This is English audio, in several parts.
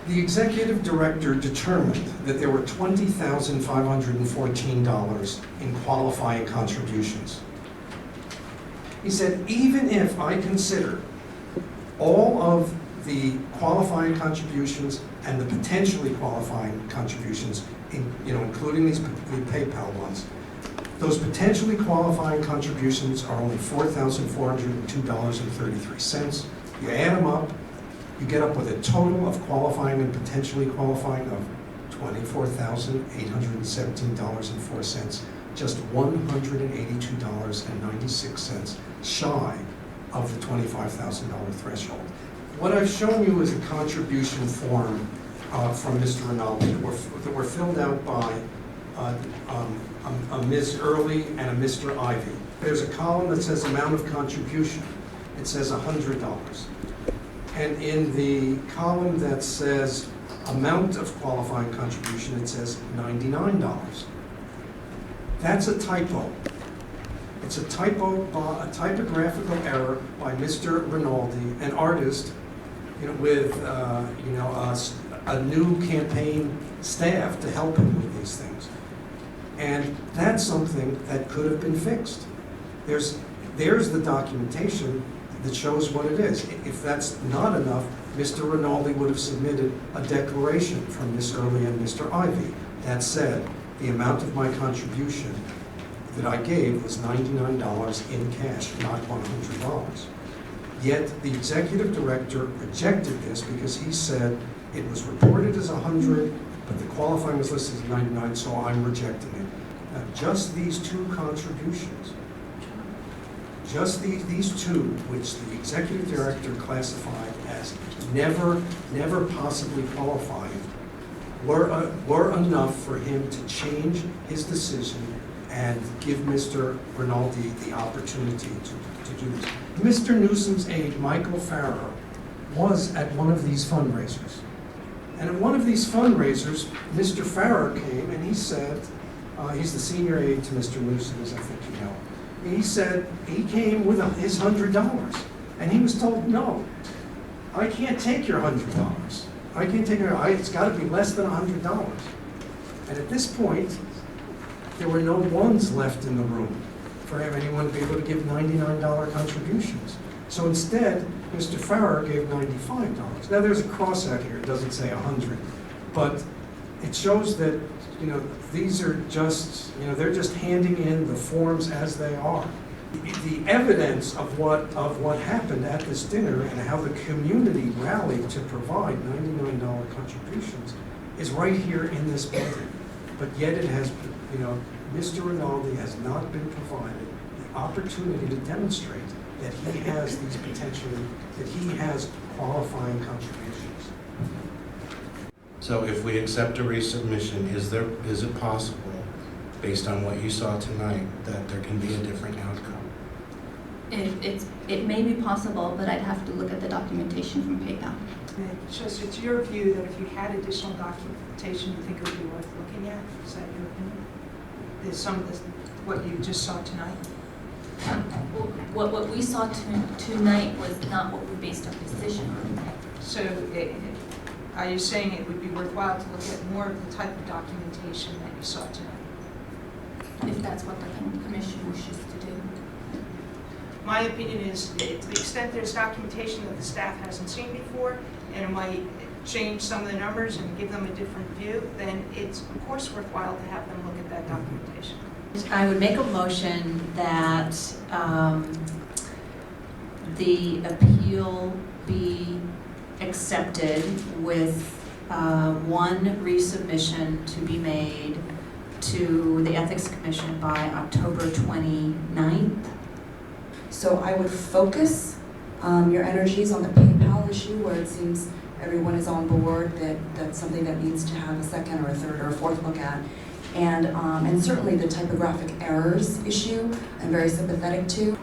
The executive director determined that there were $20,514 in qualifying contributions. He said, even if I consider all of the qualifying contributions and the potentially qualifying contributions, including the PayPal ones, those potentially qualifying contributions are only $4,402.33. You add them up, you get up with a total of qualifying and potentially qualifying of $24,817.04, just $182.96 shy of the $25,000 threshold. What I've shown you is a contribution form from Mr. Rinaldi that were filled out by a Ms. Early and a Mr. Ivy. There's a column that says amount of contribution. It says $100. And in the column that says amount of qualifying contribution, it says $99. That's a typo. It's a typo, a typographical error by Mr. Rinaldi, an artist, with a new campaign staff to help him with these things. And that's something that could have been fixed. There's the documentation that shows what it is. If that's not enough, Mr. Rinaldi would have submitted a declaration from Ms. Early and Mr. Ivy that said the amount of my contribution that I gave was $99 in cash, not $100. Yet the executive director rejected this because he said it was reported as 100, but the qualifying was listed as 99, so I'm rejecting it. Now, just these two contributions, just these two, which the executive director classified as never possibly qualifying, were enough for him to change his decision and give Mr. Rinaldi the opportunity to do this. Mr. Newsom's aide, Michael Farrow, was at one of these fundraisers. And at one of these fundraisers, Mr. Farrow came and he said, he's the senior aide to Mr. Newsom, as I think you know. He said he came with his $100. And he was told, no, I can't take your $100. I can't take it, it's got to be less than $100. And at this point, there were no ones left in the room for anyone to be able to give $99 contributions. So instead, Mr. Farrow gave $95. Now there's a cross out here, it doesn't say 100, but it shows that, these are just, they're just handing in the forms as they are. The evidence of what happened at this dinner and how the community rallied to provide $99 contributions is right here in this building. But yet it has, Mr. Rinaldi has not been provided the opportunity to demonstrate that he has these that he has qualifying contributions. So if we accept a resubmission, is it possible, based on what you saw tonight, that there can be a different outcome? It may be possible, but I'd have to look at the documentation from PayPal. It's your view that if you had additional documentation, you think it would be worth looking at? Is that your opinion? Is some of this what you just saw tonight? What we saw tonight was not what we based our decision on. So are you saying it would be worthwhile to look at more of the type of documentation that you saw tonight? If that's what the commission wishes to do. My opinion is, to the extent there's documentation that the staff hasn't seen before, and it might change some of the numbers and give them a different view, then it's of course worthwhile to have them look at that documentation. I would make a motion that the appeal be accepted with one resubmission to be made to the Ethics Commission by October 29th. So I would focus your energies on the PayPal issue, where it seems everyone is on board that that's something that needs to have a second or a third or a fourth look at. And certainly the typographic errors issue I'm very sympathetic to.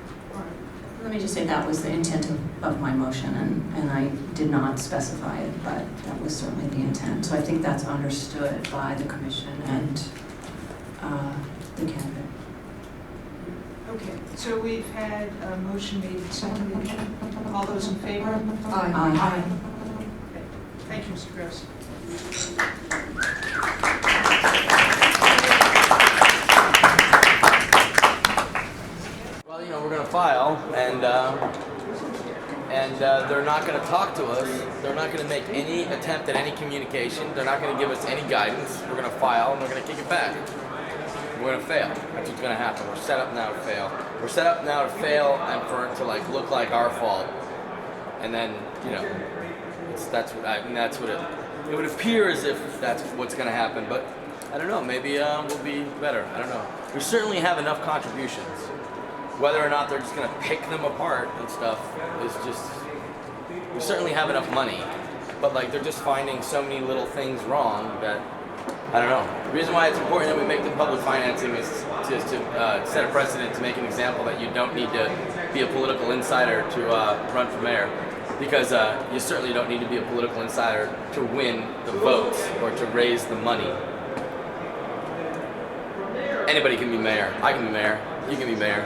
Let me just say that was the intent of my motion, and I did not specify it, but that was certainly the intent. So I think that's understood by the commission and the candidate. Okay, so we've had a motion made and seconded. All those in favor? Aye. Okay. Thank Thank you, Mr. Gross. Well, we're going to file, and they're not going to talk to us. They're not going to make any attempt at any communication. They're not going to give us any guidance. We're going to file, and we're going to kick it back. We're going to fail. That's what's going to happen. We're set up now to fail. We're set up now to fail, and for it to look like our fault. And then, that's what it would appear as if that's what's going to happen. But I don't know. Maybe we'll be better. I don't know. We certainly have enough contributions. Whether or not they're just going to pick them apart and stuff is just, we certainly have enough money, but they're just finding so many little things wrong that, I don't know. The reason why it's important that we make the public financing is to set a precedent, to make an example that you don't need to be a political insider to run for mayor, because you certainly don't need to be a political insider to win the votes or to raise the money. Anybody can be mayor. I can be mayor. You can be mayor.